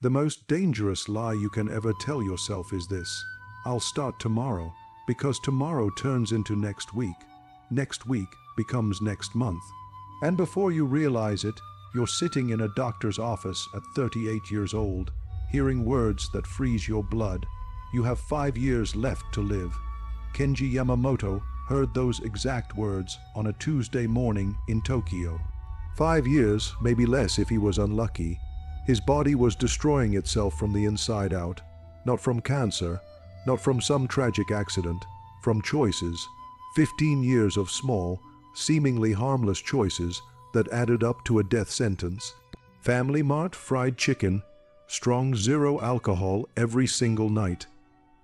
The most dangerous lie you can ever tell yourself is this: I'll start tomorrow, because tomorrow turns into next week. Next week becomes next month. And before you realize it, you're sitting in a doctor's office at 38 years old, hearing words that freeze your blood. You have 5 years left to live. Kenji Yamamoto heard those exact words on a Tuesday morning in Tokyo. 5 years, maybe less if he was unlucky. His body was destroying itself from the inside out, not from cancer, not from some tragic accident, from choices. 15 years of small, seemingly harmless choices that added up to a death sentence. Family Mart fried chicken, strong zero alcohol every single night.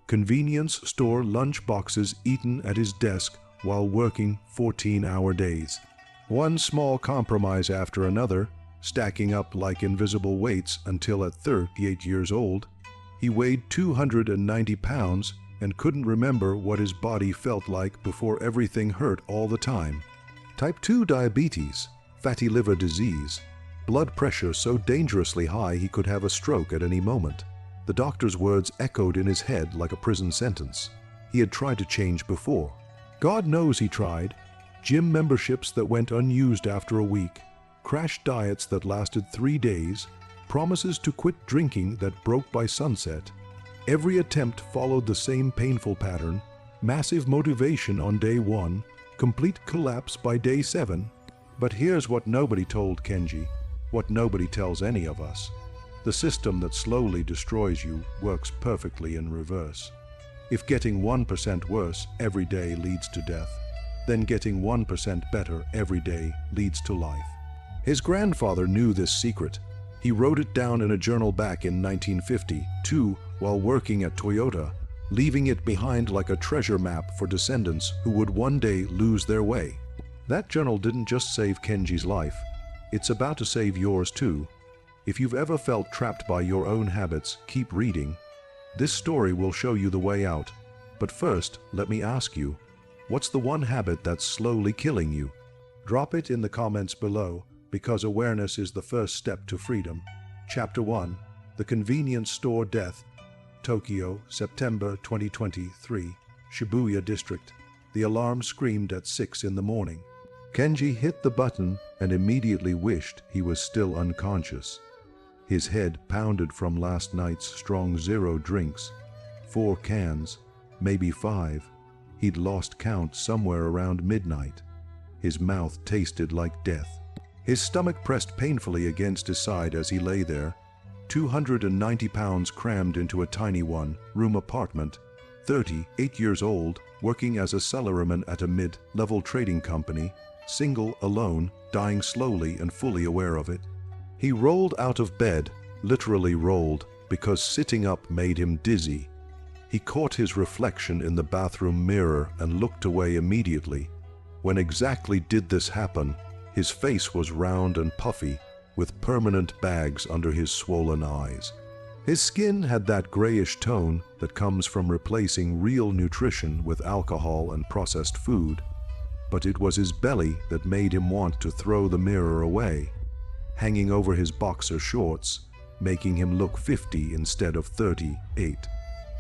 Convenience store lunch boxes eaten at his desk while working 14-hour days. One small compromise after another, stacking up like invisible weights until at 38 years old, he weighed 290 pounds and couldn't remember what his body felt like before everything hurt all the time. Type 2 diabetes, fatty liver disease, blood pressure so dangerously high he could have a stroke at any moment. The doctor's words echoed in his head like a prison sentence. He had tried to change before. God knows he tried. Gym memberships that went unused after a week, crash diets that lasted 3 days, promises to quit drinking that broke by sunset. Every attempt followed the same painful pattern: massive motivation on day 1, complete collapse by day 7. But here's what nobody told Kenji, what nobody tells any of us. The system that slowly destroys you works perfectly in reverse. If getting 1% worse every day leads to death, then getting 1% better every day leads to life. His grandfather knew this secret. He wrote it down in a journal back in 1952 while working at Toyota, leaving it behind like a treasure map for descendants who would one day lose their way. That journal didn't just save Kenji's life, it's about to save yours too. If you've ever felt trapped by your own habits, keep reading. This story will show you the way out. But first, let me ask you, what's the one habit that's slowly killing you? Drop it in the comments below, because awareness is the first step to freedom. Chapter 1: The Convenience Store Death. Tokyo, September 2023, Shibuya District. The alarm screamed at 6 in the morning. Kenji hit the button and immediately wished he was still unconscious. His head pounded from last night's strong zero drinks. 4 cans, maybe 5. He'd lost count somewhere around midnight. His mouth tasted like death. His stomach pressed painfully against his side as he lay there, 290 pounds crammed into a tiny one-room apartment, 38 years old, working as a salaryman at a mid-level trading company, single, alone, dying slowly and fully aware of it. He rolled out of bed, literally rolled, because sitting up made him dizzy. He caught his reflection in the bathroom mirror and looked away immediately. When exactly did this happen? His face was round and puffy, with permanent bags under his swollen eyes. His skin had that grayish tone that comes from replacing real nutrition with alcohol and processed food. But it was his belly that made him want to throw the mirror away, hanging over his boxer shorts, making him look 50 instead of 38.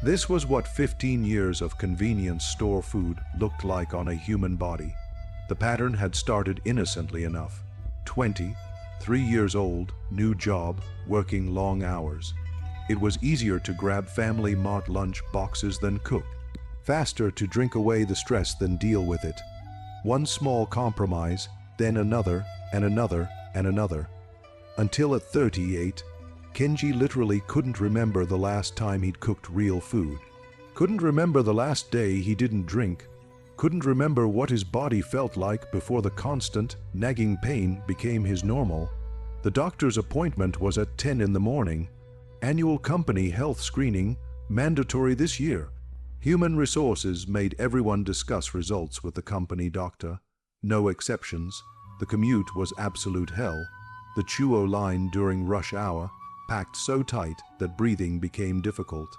This was what 15 years of convenience store food looked like on a human body. The pattern had started innocently enough. 23 years old, new job, working long hours. It was easier to grab Family Mart lunch boxes than cook. Faster to drink away the stress than deal with it. One small compromise, then another, and another, and another. Until at 38, Kenji literally couldn't remember the last time he'd cooked real food. Couldn't remember the last day he didn't drink. Couldn't remember what his body felt like before the constant, nagging pain became his normal. The doctor's appointment was at 10 in the morning. Annual company health screening, mandatory this year. Human resources made everyone discuss results with the company doctor. No exceptions. The commute was absolute hell. The Chuo line during rush hour, packed so tight that breathing became difficult.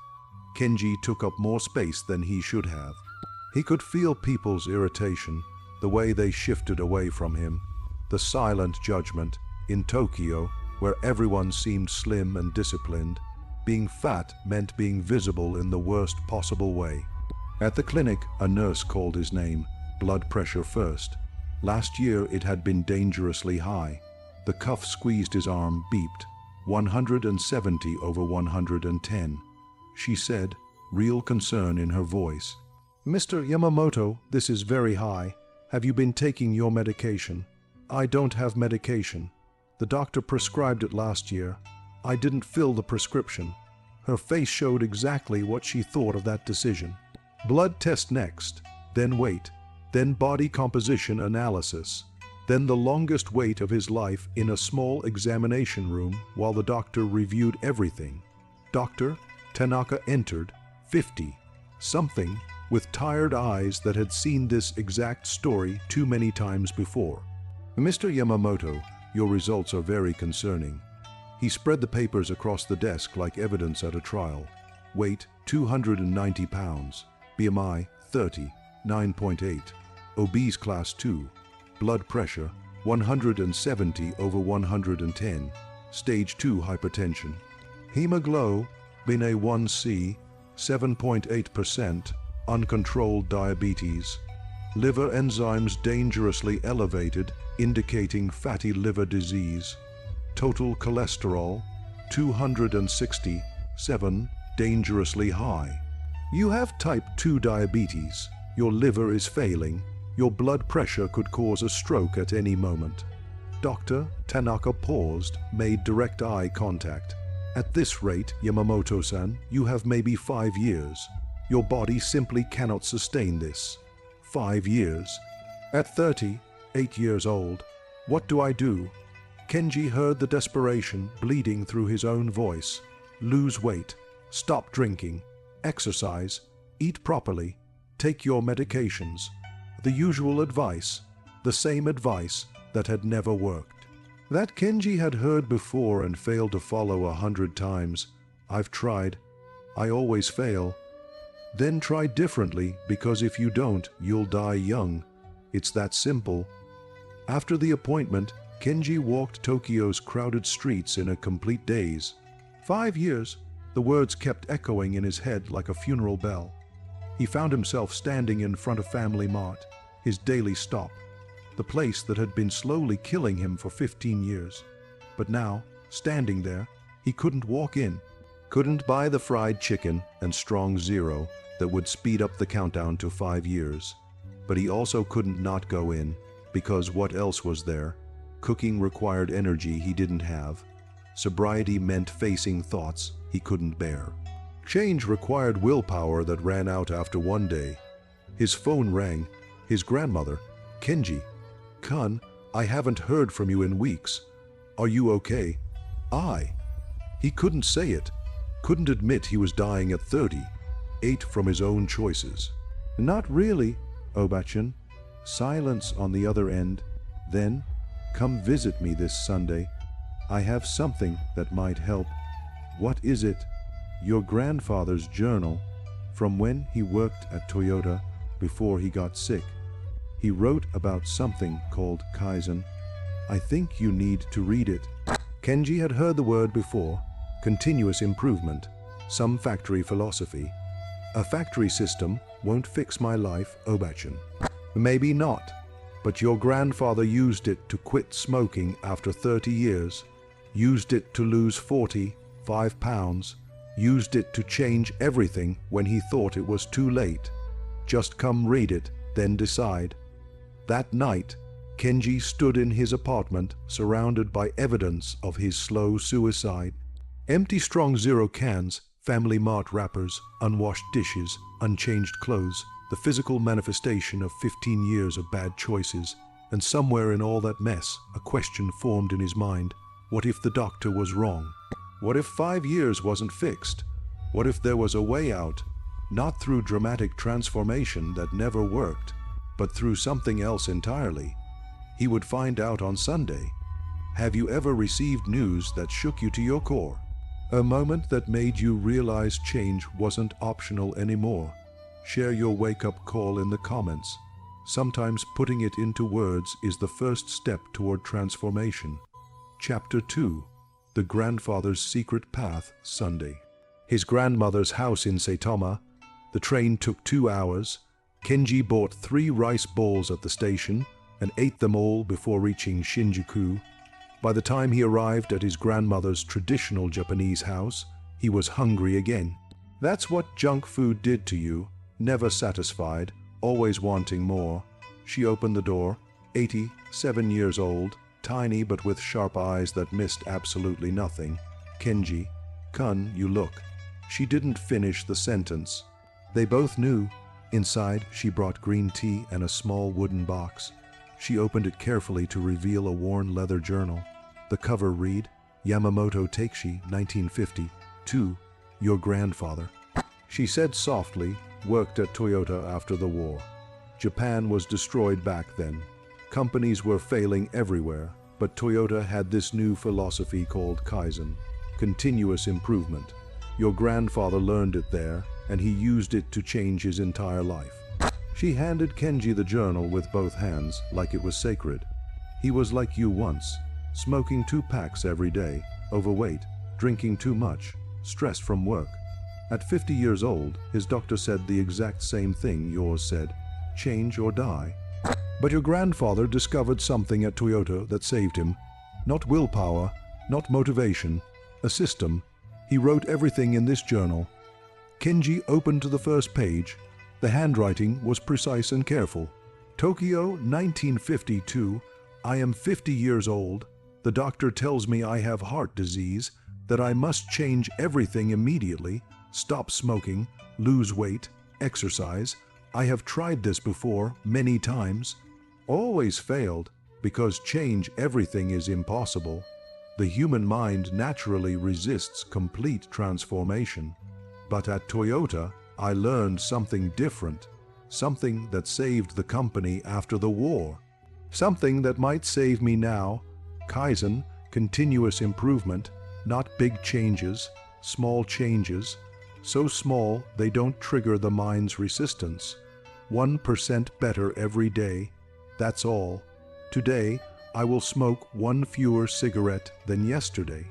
Kenji took up more space than he should have. He could feel people's irritation, the way they shifted away from him, the silent judgment. In Tokyo, where everyone seemed slim and disciplined, Being fat meant being visible in the worst possible way. At the clinic, a nurse called his name, blood pressure first. Last year it had been dangerously high. The cuff squeezed his arm, beeped. 170 over 110. She said, real concern in her voice. Mr. Yamamoto, this is very high. Have you been taking your medication? I don't have medication. The doctor prescribed it last year. I didn't fill the prescription. Her face showed exactly what she thought of that decision. Blood test next, then weight, then body composition analysis, then the longest wait of his life in a small examination room while the doctor reviewed everything. Dr. Tanaka entered, 50, something, with tired eyes that had seen this exact story too many times before. Mr. Yamamoto, your results are very concerning. He spread the papers across the desk like evidence at a trial. Weight, 290 pounds. BMI, 30, 9.8. Obese class 2. Blood pressure, 170 over 110. Stage 2 hypertension. Hemoglobin A1C, 7.8%. Uncontrolled diabetes. Liver enzymes dangerously elevated, indicating fatty liver disease. Total cholesterol, 267, dangerously high. You have type 2 diabetes. Your liver is failing. Your blood pressure could cause a stroke at any moment. Dr. Tanaka paused, made direct eye contact. At this rate, Yamamoto-san, you have maybe 5 years. Your body simply cannot sustain this. 5 years. At 30, 8 years old, what do I do? Kenji heard the desperation bleeding through his own voice. Lose weight. Stop drinking. Exercise. Eat properly. Take your medications. The usual advice. The same advice that had never worked. That Kenji had heard before and failed to follow 100 times. I've tried. I always fail. Then try differently, because if you don't, you'll die young. It's that simple. After the appointment, Kenji walked Tokyo's crowded streets in a complete daze. 5 years, the words kept echoing in his head like a funeral bell. He found himself standing in front of Family Mart, his daily stop, the place that had been slowly killing him for 15 years. But now, standing there, he couldn't walk in, couldn't buy the fried chicken and strong zero that would speed up the countdown to 5 years. But he also couldn't not go in, because what else was there? Cooking required energy he didn't have. Sobriety meant facing thoughts he couldn't bear. Change required willpower that ran out after one day. His phone rang. His grandmother, Kenji. Kun, I haven't heard from you in weeks. Are you okay? He couldn't say it. Couldn't admit he was dying at 30. Ate from his own choices. Not really, Obachan. Silence on the other end. Then, come visit me this Sunday. I have something that might help. What is it? Your grandfather's journal, from when he worked at Toyota before he got sick. He wrote about something called Kaizen. I think you need to read it. Kenji had heard the word before. Continuous improvement. Some factory philosophy. A factory system won't fix my life, Obachan. Maybe not, but your grandfather used it to quit smoking after 30 years, used it to lose 45 pounds, used it to change everything when he thought it was too late. Just come read it, then decide. That night, Kenji stood in his apartment surrounded by evidence of his slow suicide. Empty strong zero cans, Family Mart wrappers, unwashed dishes, unchanged clothes, the physical manifestation of 15 years of bad choices. And somewhere in all that mess, a question formed in his mind. What if the doctor was wrong? What if 5 years wasn't fixed? What if there was a way out? Not through dramatic transformation that never worked, but through something else entirely. He would find out on Sunday. Have you ever received news that shook you to your core? A moment that made you realize change wasn't optional anymore? Share your wake-up call in the comments. Sometimes putting it into words is the first step toward transformation. Chapter 2. The Grandfather's Secret Path, Sunday. His grandmother's house in Saitama. The train took 2 hours. Kenji bought 3 rice balls at the station and ate them all before reaching Shinjuku. By the time he arrived at his grandmother's traditional Japanese house, he was hungry again. That's what junk food did to you, never satisfied, always wanting more. She opened the door, 87 years old, tiny but with sharp eyes that missed absolutely nothing. Kenji, Kun, you look. She didn't finish the sentence. They both knew. Inside, she brought green tea and a small wooden box. She opened it carefully to reveal a worn leather journal. The cover read, Yamamoto Takeshi, 1952, your grandfather. She said softly, worked at Toyota after the war. Japan was destroyed back then. Companies were failing everywhere, but Toyota had this new philosophy called Kaizen, continuous improvement. Your grandfather learned it there, and he used it to change his entire life. She handed Kenji the journal with both hands, like it was sacred. He was like you once, smoking 2 packs every day, overweight, drinking too much, stressed from work. At 50 years old, his doctor said the exact same thing yours said, change or die. But your grandfather discovered something at Toyota that saved him. Not willpower, not motivation, a system. He wrote everything in this journal. Kenji opened to the first page. The handwriting was precise and careful. Tokyo, 1952. I am 50 years old. The doctor tells me I have heart disease, that I must change everything immediately, stop smoking, lose weight, exercise. I have tried this before many times. Always failed, because change everything is impossible. The human mind naturally resists complete transformation. But at Toyota, I learned something different, something that saved the company after the war, something that might save me now. Kaizen, continuous improvement, not big changes, small changes, so small they don't trigger the mind's resistance. 1% better every day, that's all. Today, I will smoke 1 fewer cigarette than yesterday.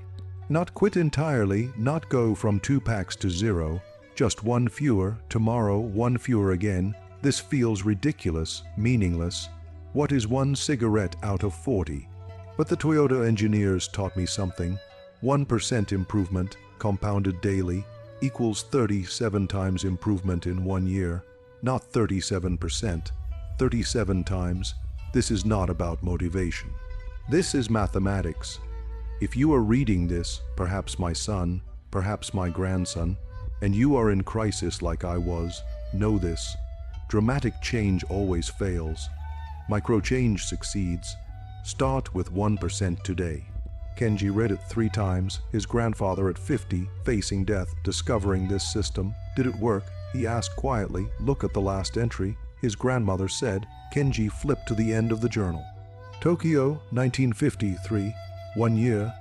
Not quit entirely, not go from 2 packs to 0, just 1 fewer, tomorrow 1 fewer again. This feels ridiculous, meaningless. What is 1 cigarette out of 40? But the Toyota engineers taught me something. 1% improvement, compounded daily, equals 37 times improvement in 1 year. Not 37%, 37 times. This is not about motivation. This is mathematics. If you are reading this, perhaps my son, perhaps my grandson, and you are in crisis like I was, know this. Dramatic change always fails. Micro change succeeds. Start with 1% today. Kenji read it 3 times, his grandfather at 50, facing death, discovering this system. Did it work? He asked quietly. Look at the last entry. His grandmother said. Kenji flipped to the end of the journal. Tokyo, 1953, 1 year,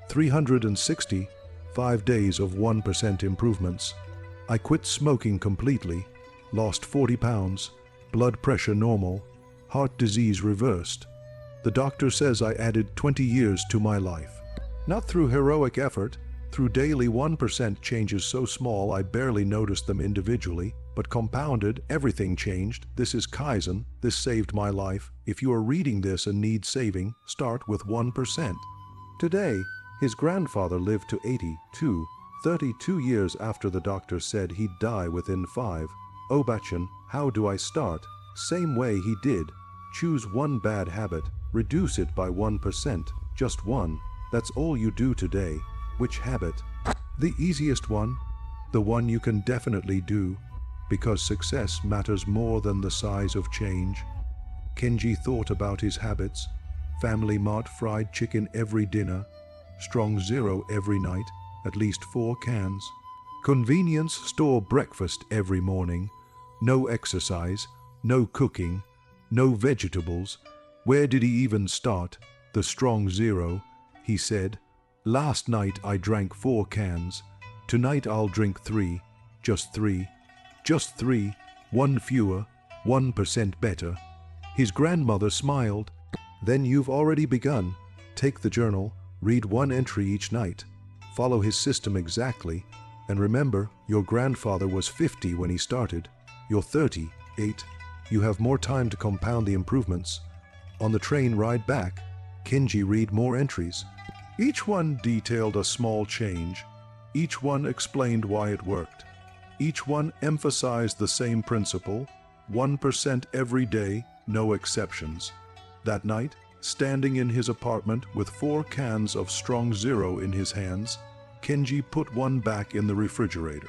360, 5 days of 1% improvements. I quit smoking completely, lost 40 pounds, blood pressure normal, heart disease reversed. The doctor says I added 20 years to my life. Not through heroic effort, through daily 1% changes so small I barely noticed them individually, but compounded, everything changed. This is Kaizen. This saved my life. If you are reading this and need saving, start with 1%. Today, his grandfather lived to 82, 32 years after the doctor said he'd die within 5. Obachan, how do I start? Same way he did. Choose 1 bad habit, reduce it by 1%, just 1. That's all you do today. Which habit? The easiest one, the one you can definitely do, because success matters more than the size of change. Kenji thought about his habits. Family Mart fried chicken every dinner, Strong Zero every night, at least 4 cans. Convenience store breakfast every morning. No exercise, no cooking, no vegetables. Where did he even start? The Strong Zero, he said. Last night I drank 4 cans. Tonight I'll drink 3. Just 3. Just 3. 1 fewer. 1% better. His grandmother smiled. Then you've already begun. Take the journal. Read 1 entry each night. Follow his system exactly. And remember, your grandfather was 50 when he started. You're 38. You have more time to compound the improvements. On the train ride back, Kenji read more entries. Each one detailed a small change. Each one explained why it worked. Each one emphasized the same principle, 1% every day, no exceptions. That night, standing in his apartment with 4 cans of Strong Zero in his hands, Kenji put one back in the refrigerator.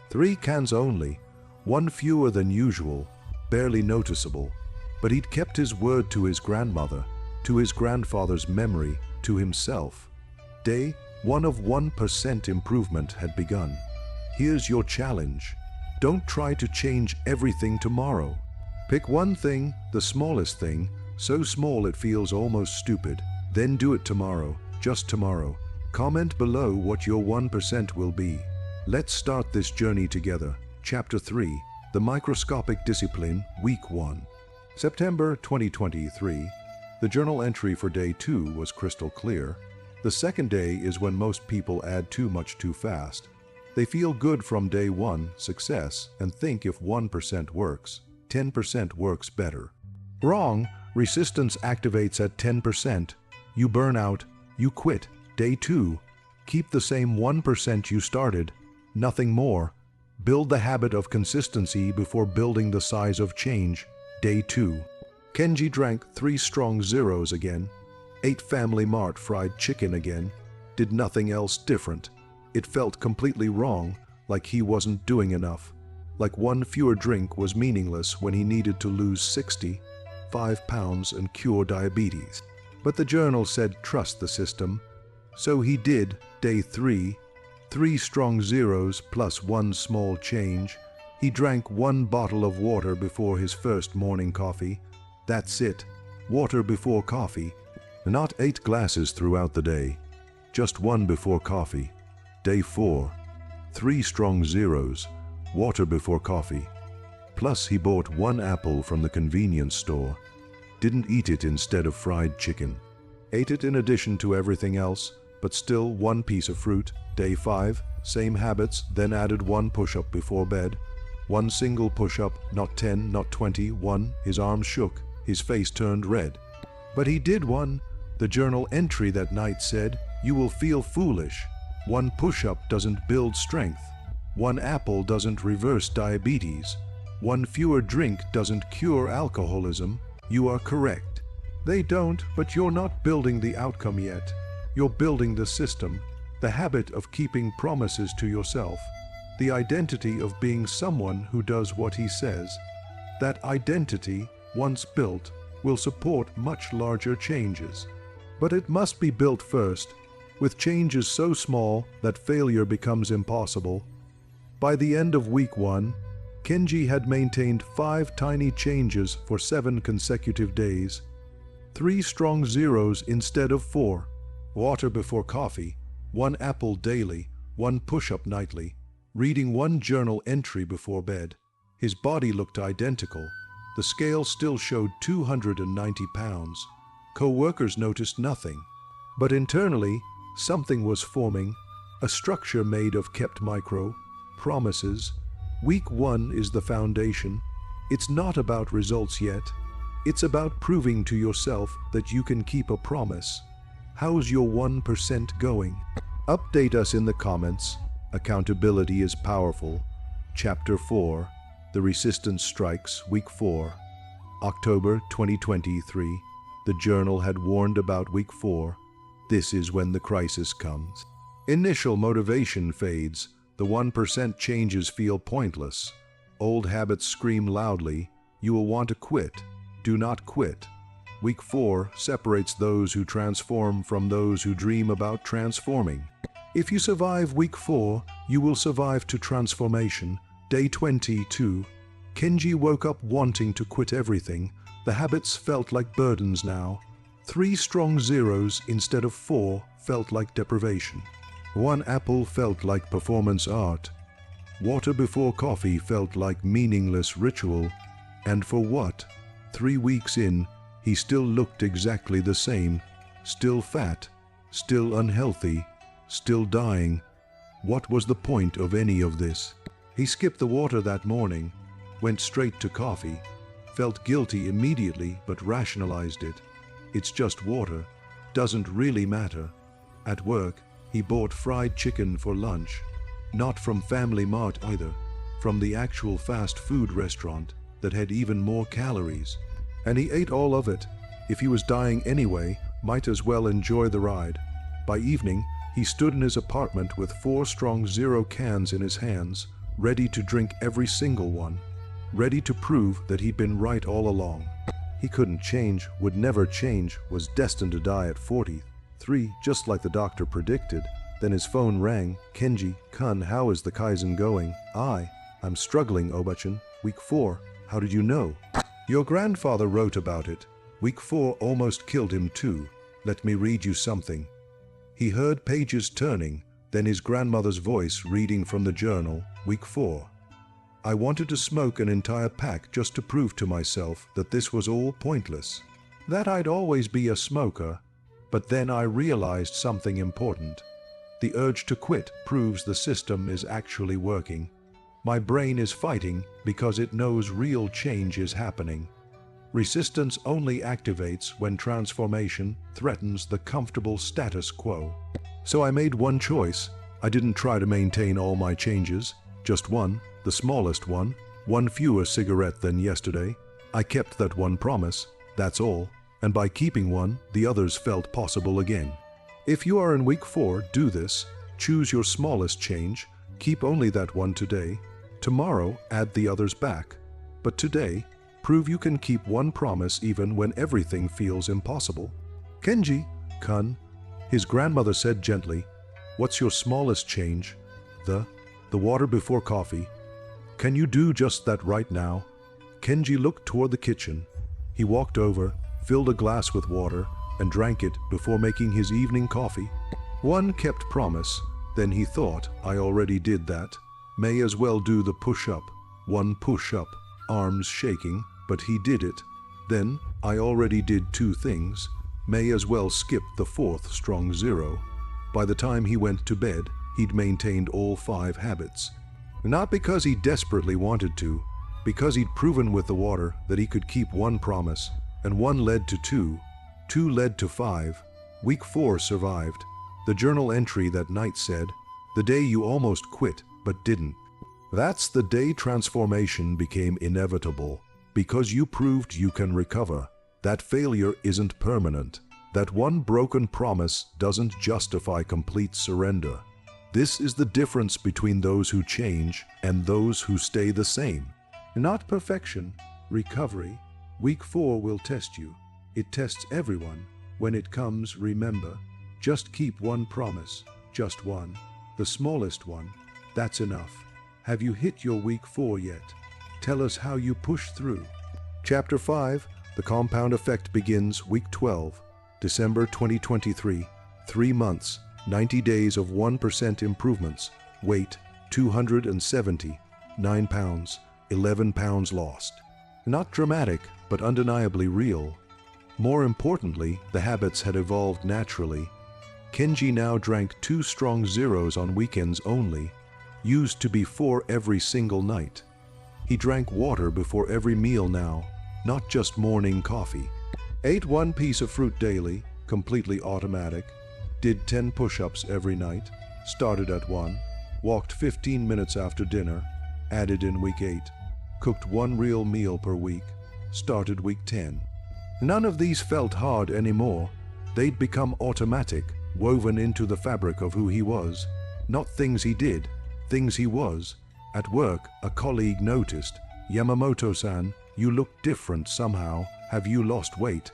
3 cans only, one fewer than usual, barely noticeable. But he'd kept his word to his grandmother, to his grandfather's memory, to himself. Day 1 of 1% improvement had begun. Here's your challenge. Don't try to change everything tomorrow. Pick one thing, the smallest thing, so small it feels almost stupid. Then do it tomorrow, just tomorrow. Comment below what your 1% will be. Let's start this journey together. Chapter 3, The Microscopic Discipline, Week 1. September 2023. The journal entry for day 2 was crystal clear. The second day is when most people add too much too fast. They feel good from day 1, success, and think if 1% works, 10% works better. Wrong. Resistance activates at 10%. You burn out. You quit. Day 2. Keep the same 1% you started. Nothing more. Build the habit of consistency before building the size of change. Day 2. Kenji drank 3 Strong Zeros again. Ate Family Mart fried chicken again. Did nothing else different. It felt completely wrong, like he wasn't doing enough. Like one fewer drink was meaningless when he needed to lose 65 pounds and cure diabetes. But the journal said trust the system. So he did. Day 3. 3 Strong Zeros plus 1 small change. He drank 1 bottle of water before his first morning coffee. That's it. Water before coffee. Not 8 glasses throughout the day. Just 1 before coffee. Day 4. 3 Strong Zeros. Water before coffee. Plus he bought 1 apple from the convenience store. Didn't eat it instead of fried chicken. Ate it in addition to everything else, but still 1 piece of fruit. Day 5. Same habits, then added 1 push-up before bed. 1 single push-up, not 10, not 20, 1. His arms shook. His face turned red. But he did 1. The journal entry that night said, "You will feel foolish. 1 push-up doesn't build strength. 1 apple doesn't reverse diabetes. 1 fewer drink doesn't cure alcoholism." You are correct. They don't, but you're not building the outcome yet. You're building the system, the habit of keeping promises to yourself, the identity of being someone who does what he says. That identity, once built, will support much larger changes. But it must be built first, with changes so small that failure becomes impossible. By the end of week 1, Kenji had maintained 5 tiny changes for 7 consecutive days. 3 Strong Zeros instead of 4. Water before coffee. 1 apple daily. 1 push-up nightly. Reading 1 journal entry before bed. His body looked identical. The scale still showed 290 pounds. Co-workers noticed nothing. But internally, something was forming. A structure made of kept micro promises. Week 1 is the foundation. It's not about results yet. It's about proving to yourself that you can keep a promise. How's your 1% going? Update us in the comments. Accountability is powerful. Chapter 4, The Resistance Strikes, Week 4. October 2023. The journal had warned about Week 4. This is when the crisis comes. Initial motivation fades. The 1% changes feel pointless. Old habits scream loudly. You will want to quit. Do not quit. Week 4 separates those who transform from those who dream about transforming. If you survive Week 4, you will survive to transformation. Day 22. Kenji woke up wanting to quit everything. The habits felt like burdens now. 3 Strong Zeros instead of 4 felt like deprivation. 1 apple felt like performance art. Water before coffee felt like meaningless ritual. And for what? 3 weeks in, he still looked exactly the same. Still fat, still unhealthy, still dying. What was the point of any of this? He skipped the water that morning, went straight to coffee, felt guilty immediately but rationalized it. It's just water, doesn't really matter. At work, he bought fried chicken for lunch, not from Family Mart either, from the actual fast food restaurant that had even more calories. And he ate all of it. If he was dying anyway, might as well enjoy the ride. By evening, he stood in his apartment with 4 strong zero cans in his hands, ready to drink every single one, ready to prove that he'd been right all along. He couldn't change, would never change, was destined to die at 43, just like the doctor predicted. Then his phone rang. Kenji, Kun, how is the Kaizen going? I'm struggling, Obachan. Week 4. How did you know? Your grandfather wrote about it. Week 4 almost killed him too. Let me read you something. He heard pages turning, then his grandmother's voice reading from the journal. Week 4. I wanted to smoke an entire pack just to prove to myself that this was all pointless, that I'd always be a smoker. But then I realized something important. The urge to quit proves the system is actually working. My brain is fighting because it knows real change is happening. Resistance only activates when transformation threatens the comfortable status quo. So I made one choice. I didn't try to maintain all my changes, just one, the smallest one fewer cigarette than yesterday. I kept that one promise, that's all, and by keeping one, the others felt possible again. If you are in week 4, do this. Choose your smallest change, keep only that one today. Tomorrow, add the others back. But today, prove you can keep one promise even when everything feels impossible. Kenji, Kun, his grandmother said gently, what's your smallest change? The water before coffee. Can you do just that right now? Kenji looked toward the kitchen. He walked over, filled a glass with water, and drank it before making his evening coffee. One kept promise, then he thought, I already did that. May as well do the push-up. One push-up, arms shaking, but he did it. Then, I already did 2 things. May as well skip the 4th strong zero. By the time he went to bed, he'd maintained all 5 habits. Not because he desperately wanted to, because he'd proven with the water that he could keep one promise, and 1 led to 2, 2 led to 5. Week 4 survived. The journal entry that night said, the day you almost quit, but didn't. That's the day transformation became inevitable, because you proved you can recover. That failure isn't permanent. That one broken promise doesn't justify complete surrender. This is the difference between those who change and those who stay the same. Not perfection, recovery. Week 4 will test you. It tests everyone. When it comes, remember, just keep one promise, just one, the smallest one. That's enough. Have you hit your week 4 yet? Tell us how you push through. Chapter 5, The Compound Effect begins week 12, December 2023, 3 months, 90 days of 1% improvements, weight 270, 9 pounds, 11 pounds lost. Not dramatic, but undeniably real. More importantly, the habits had evolved naturally. Kenji now drank 2 strong zeros on weekends only, used to be 4 every single night. He drank water before every meal now, not just morning coffee. Ate 1 piece of fruit daily, completely automatic. Did 10 push-ups every night, started at 1. Walked 15 minutes after dinner, added in week 8. Cooked 1 real meal per week, started week 10. None of these felt hard anymore. They'd become automatic, woven into the fabric of who he was. Not things he did, things he was. At work, a colleague noticed, Yamamoto-san, you look different somehow. Have you lost weight?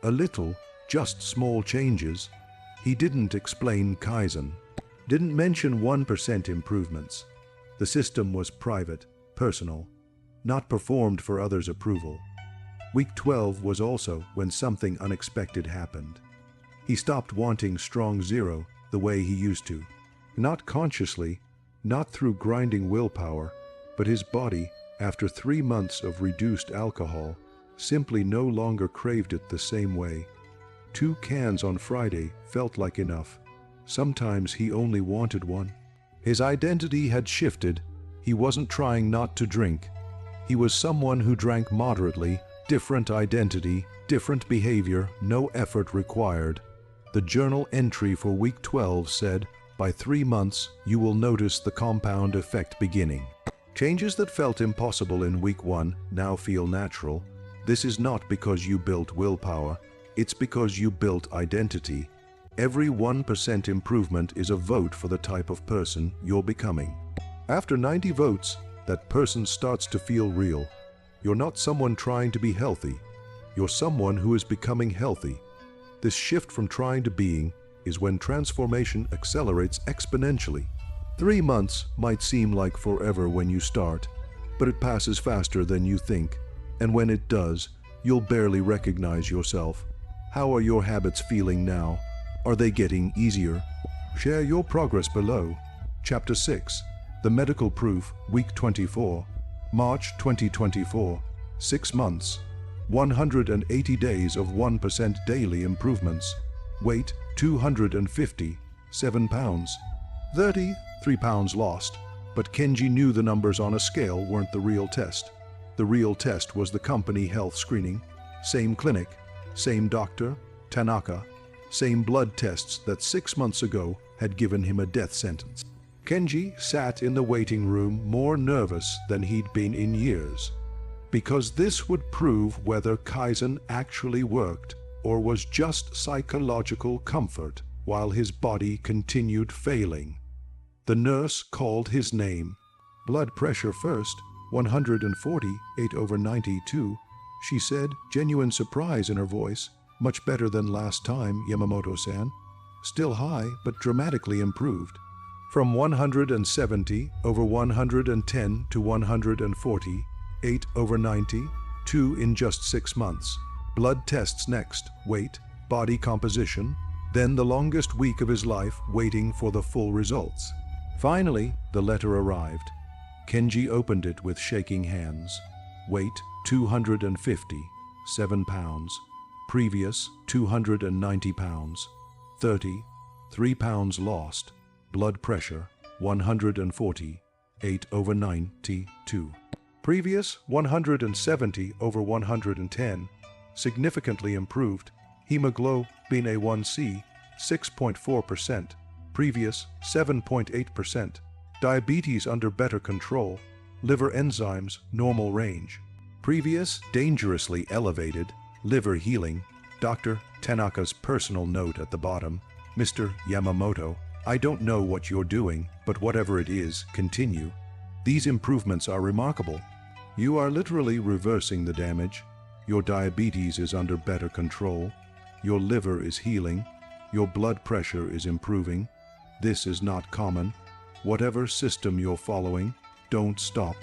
A little, just small changes. He didn't explain Kaizen. Didn't mention 1% improvements. The system was private, personal, not performed for others' approval. Week 12 was also when something unexpected happened. He stopped wanting strong zero the way he used to. Not consciously, not through grinding willpower, but his body, after 3 months of reduced alcohol, simply no longer craved it the same way. 2 cans on Friday felt like enough. Sometimes he only wanted 1. His identity had shifted. He wasn't trying not to drink. He was someone who drank moderately, different identity, different behavior, no effort required. The journal entry for week 12 said, by 3 months, you will notice the compound effect beginning. Changes that felt impossible in week 1 now feel natural. This is not because you built willpower, it's because you built identity. Every 1% improvement is a vote for the type of person you're becoming. After 90 votes, that person starts to feel real. You're not someone trying to be healthy. You're someone who is becoming healthy. This shift from trying to being is when transformation accelerates exponentially. 3 months might seem like forever when you start, but it passes faster than you think. And when it does, you'll barely recognize yourself. How are your habits feeling now? Are they getting easier? Share your progress below. Chapter 6. The Medical Proof, Week 24. March 2024. 6 months. 180 days of 1% daily improvements. Weight 250, 7 pounds. 3 pounds lost. But Kenji knew the numbers on a scale weren't the real test. The real test was the company health screening. Same clinic, same doctor, Tanaka. Same blood tests that 6 months ago had given him a death sentence. Kenji sat in the waiting room more nervous than he'd been in years, because this would prove whether Kaizen actually worked or was just psychological comfort while his body continued failing. The nurse called his name. Blood pressure first, 140, 8/92, she said, genuine surprise in her voice. Much better than last time, Yamamoto-san. Still high, but dramatically improved. From 170/110 to 140, 8/90, 2 in just 6 months. Blood tests next, weight, body composition, then the longest week of his life waiting for the full results. Finally, the letter arrived. Kenji opened it with shaking hands. Weight 250, 7 pounds. Previous 290 pounds. 3 pounds lost. Blood pressure 140, 8/92. Previous 170/110, significantly improved. Hemoglobin A1c 6.4%, previous 7.8%. Diabetes under better control. Liver enzymes normal range. Previous dangerously elevated. Liver healing. Dr. Tanaka's personal note at the bottom. Mr. Yamamoto, I don't know what you're doing, but whatever it is, continue. These improvements are remarkable. You are literally reversing the damage. Your diabetes is under better control. Your liver is healing. Your blood pressure is improving. This is not common. Whatever system you're following, don't stop.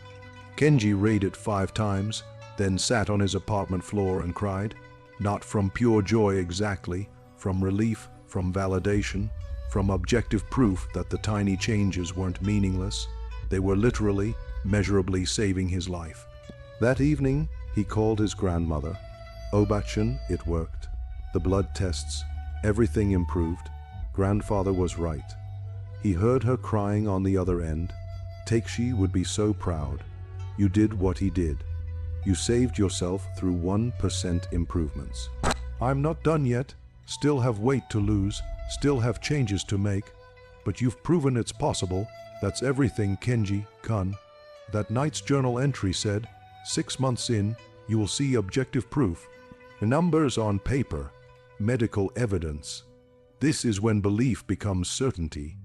Kenji read it 5 times, then sat on his apartment floor and cried. Not from pure joy exactly, from relief, from validation, from objective proof that the tiny changes weren't meaningless. They were literally, measurably saving his life. That evening, he called his grandmother. Obachan, it worked. The blood tests, everything improved. Grandfather was right. He heard her crying on the other end. Takeshi would be so proud. You did what he did. You saved yourself through 1% improvements. I'm not done yet. Still have weight to lose. Still have changes to make. But you've proven it's possible. That's everything, Kenji-kun. That night's journal entry said, 6 months in, you will see objective proof. Numbers on paper. Medical evidence. This is when belief becomes certainty.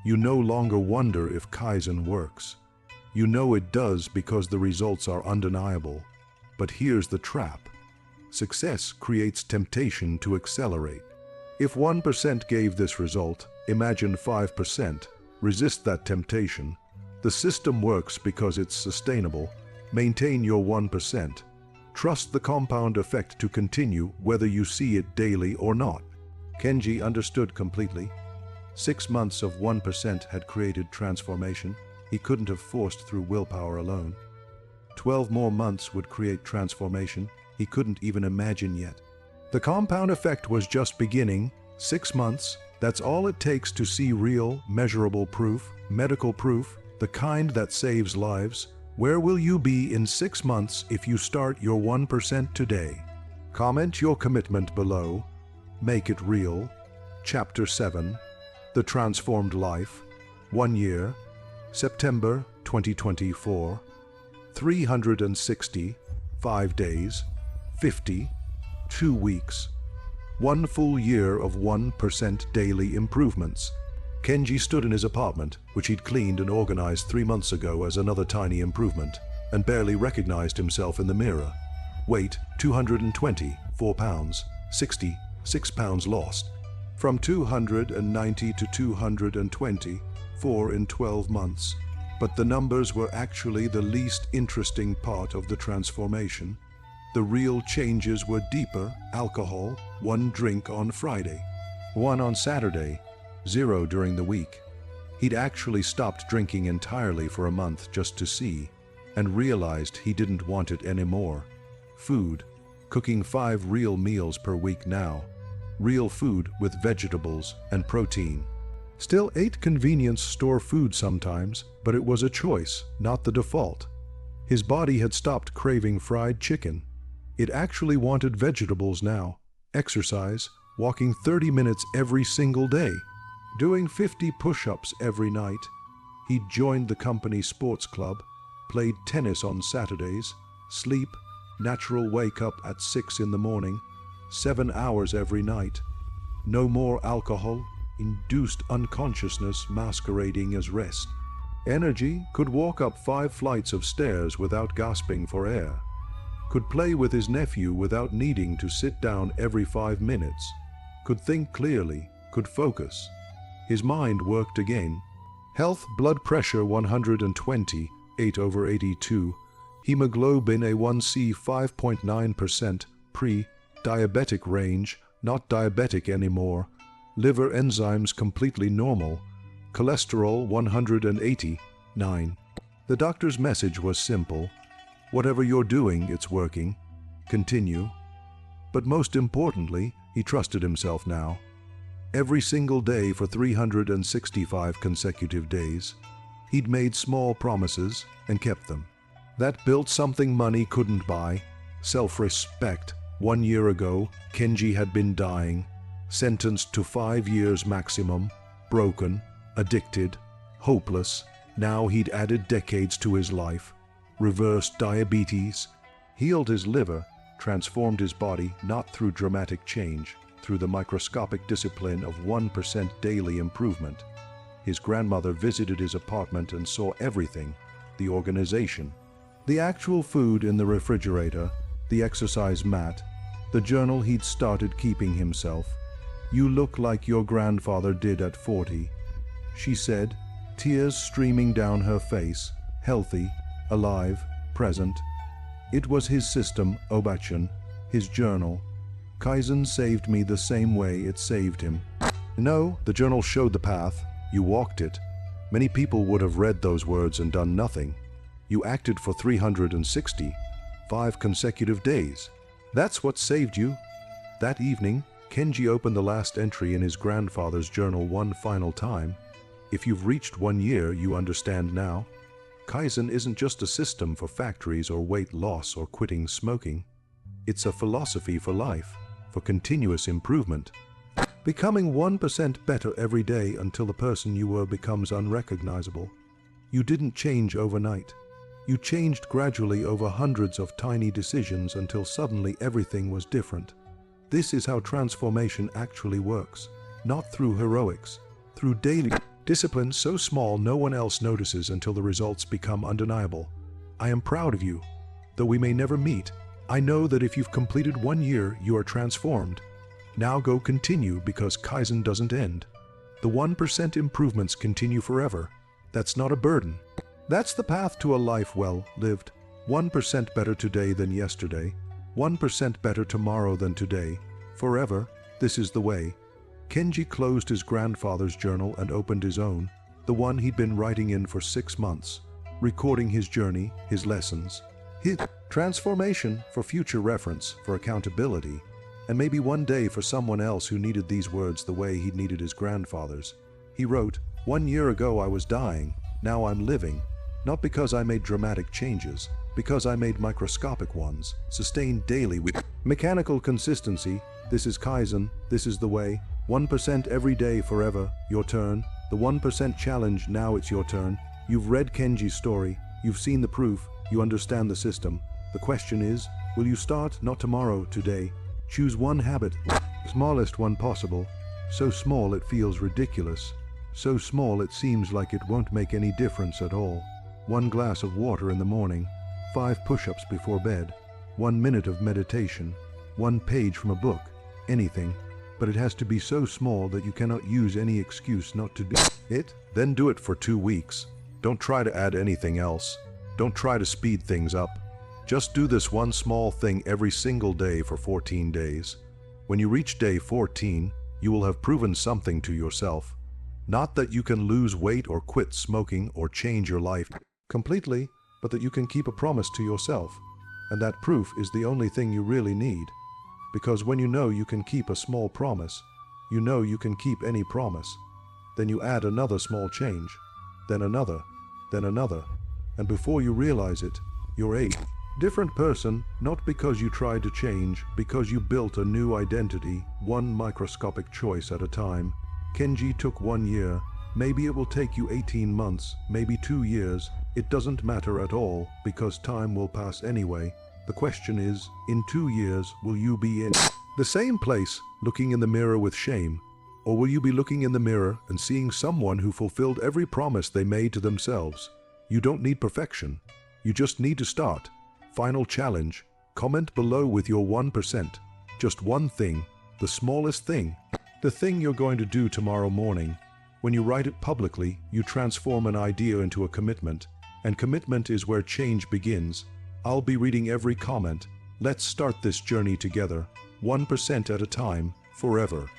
You no longer wonder if Kaizen works. You know it does because the results are undeniable. But here's the trap. Success creates temptation to accelerate. If 1% gave this result, imagine 5%. Resist that temptation. The system works because it's sustainable. Maintain your 1%. Trust the compound effect to continue whether you see it daily or not. Kenji understood completely. 6 months of 1% had created transformation. He couldn't have forced through willpower alone. 12 more months would create transformation he couldn't even imagine yet. The compound effect was just beginning. 6 months, that's all it takes to see real, measurable proof, medical proof, the kind that saves lives. Where will you be in 6 months if you start your 1% today? Comment your commitment below. Make it real. Chapter 7. The Transformed Life. 1 year. September 2024. 360. 5 days. 50. 2 weeks. 1 full year of 1% daily improvements. Kenji stood in his apartment, which he'd cleaned and organized 3 months ago as another tiny improvement, and barely recognized himself in the mirror. Weight 220, 4 pounds, 60, 6 pounds lost. From 290 to 220, 4 in 12 months. But the numbers were actually the least interesting part of the transformation. The real changes were deeper: alcohol, 1 drink on Friday, 1 on Saturday, 0 during the week. He'd actually stopped drinking entirely for a month just to see, and realized he didn't want it anymore. Food, cooking 5 real meals per week now. Real food with vegetables and protein. Still ate convenience store food sometimes, but it was a choice, not the default. His body had stopped craving fried chicken. It actually wanted vegetables now. Exercise, walking 30 minutes every single day. Doing 50 push-ups every night. He'd joined the company sports club, played tennis on Saturdays, sleep, natural wake up at 6 in the morning, 7 hours every night. No more alcohol, induced unconsciousness masquerading as rest. Energy, could walk up 5 flights of stairs without gasping for air. Could play with his nephew without needing to sit down every 5 minutes. Could think clearly, could focus. His mind worked again. Health: blood pressure 120, 8/82. Hemoglobin A1C 5.9%, pre-diabetic range, not diabetic anymore. Liver enzymes completely normal. Cholesterol 189. The doctor's message was simple. Whatever you're doing, it's working. Continue. But most importantly, he trusted himself now. Every single day for 365 consecutive days. He'd made small promises and kept them. That built something money couldn't buy. Self-respect. 1 year ago, Kenji had been dying, sentenced to 5 years maximum, broken, addicted, hopeless. Now he'd added decades to his life. Reversed diabetes, healed his liver, transformed his body not through dramatic change, through the microscopic discipline of 1% daily improvement. His grandmother visited his apartment and saw everything: the organization, the actual food in the refrigerator, the exercise mat, the journal he'd started keeping himself. "You look like your grandfather did at 40, she said, tears streaming down her face, healthy, alive, present. It was his system, obesity, his journal. Kaizen saved me the same way it saved him. No, the journal showed the path. You walked it. Many people would have read those words and done nothing. You acted for 360, 5 consecutive days. That's what saved you." That evening, Kenji opened the last entry in his grandfather's journal one final time. If you've reached 1 year, you understand now. Kaizen isn't just a system for factories or weight loss or quitting smoking. It's a philosophy for life, for continuous improvement. Becoming 1% better every day until the person you were becomes unrecognizable. You didn't change overnight. You changed gradually over hundreds of tiny decisions until suddenly everything was different. This is how transformation actually works. Not through heroics, through daily discipline so small no one else notices until the results become undeniable. I am proud of you. Though we may never meet, I know that if you've completed 1 year, you are transformed. Now go continue, because Kaizen doesn't end. The 1% improvements continue forever. That's not a burden. That's the path to a life well lived. 1% better today than yesterday. 1% better tomorrow than today. Forever, this is the way. Kenji closed his grandfather's journal and opened his own, the one he'd been writing in for 6 months, recording his journey, his lessons, his transformation for future reference, for accountability. And maybe one day for someone else who needed these words the way he needed his grandfather's. He wrote, "1 year ago I was dying, now I'm living. Not because I made dramatic changes, because I made microscopic ones, sustained daily with mechanical consistency. This is Kaizen, this is the way. 1% every day forever, your turn. The 1% challenge, now it's your turn. You've read Kenji's story, you've seen the proof, you understand the system. The question is, will you start? Not tomorrow, today. Choose one habit, smallest one possible. So small it feels ridiculous. So small it seems like it won't make any difference at all. 1 glass of water in the morning, 5 push-ups before bed, 1 minute of meditation, 1 page from a book, anything. But it has to be so small that you cannot use any excuse not to do it. Then do it for 2 weeks. Don't try to add anything else. Don't try to speed things up. Just do this one small thing every single day for 14 days. When you reach day 14, you will have proven something to yourself. Not that you can lose weight or quit smoking or change your life completely, but that you can keep a promise to yourself. And that proof is the only thing you really need. Because when you know you can keep a small promise, you know you can keep any promise. Then you add another small change, then another, and before you realize it, you're a different person, not because you tried to change, because you built a new identity, one microscopic choice at a time. Kenji took 1 year, maybe it will take you 18 months, maybe 2 years, it doesn't matter at all, because time will pass anyway. The question is, in 2 years, will you be in the same place, looking in the mirror with shame? Or will you be looking in the mirror and seeing someone who fulfilled every promise they made to themselves? You don't need perfection. You just need to start. Final challenge. Comment below with your 1%. Just one thing, the smallest thing. The thing you're going to do tomorrow morning. When you write it publicly, you transform an idea into a commitment. And commitment is where change begins. I'll be reading every comment. Let's start this journey together, 1% at a time, forever.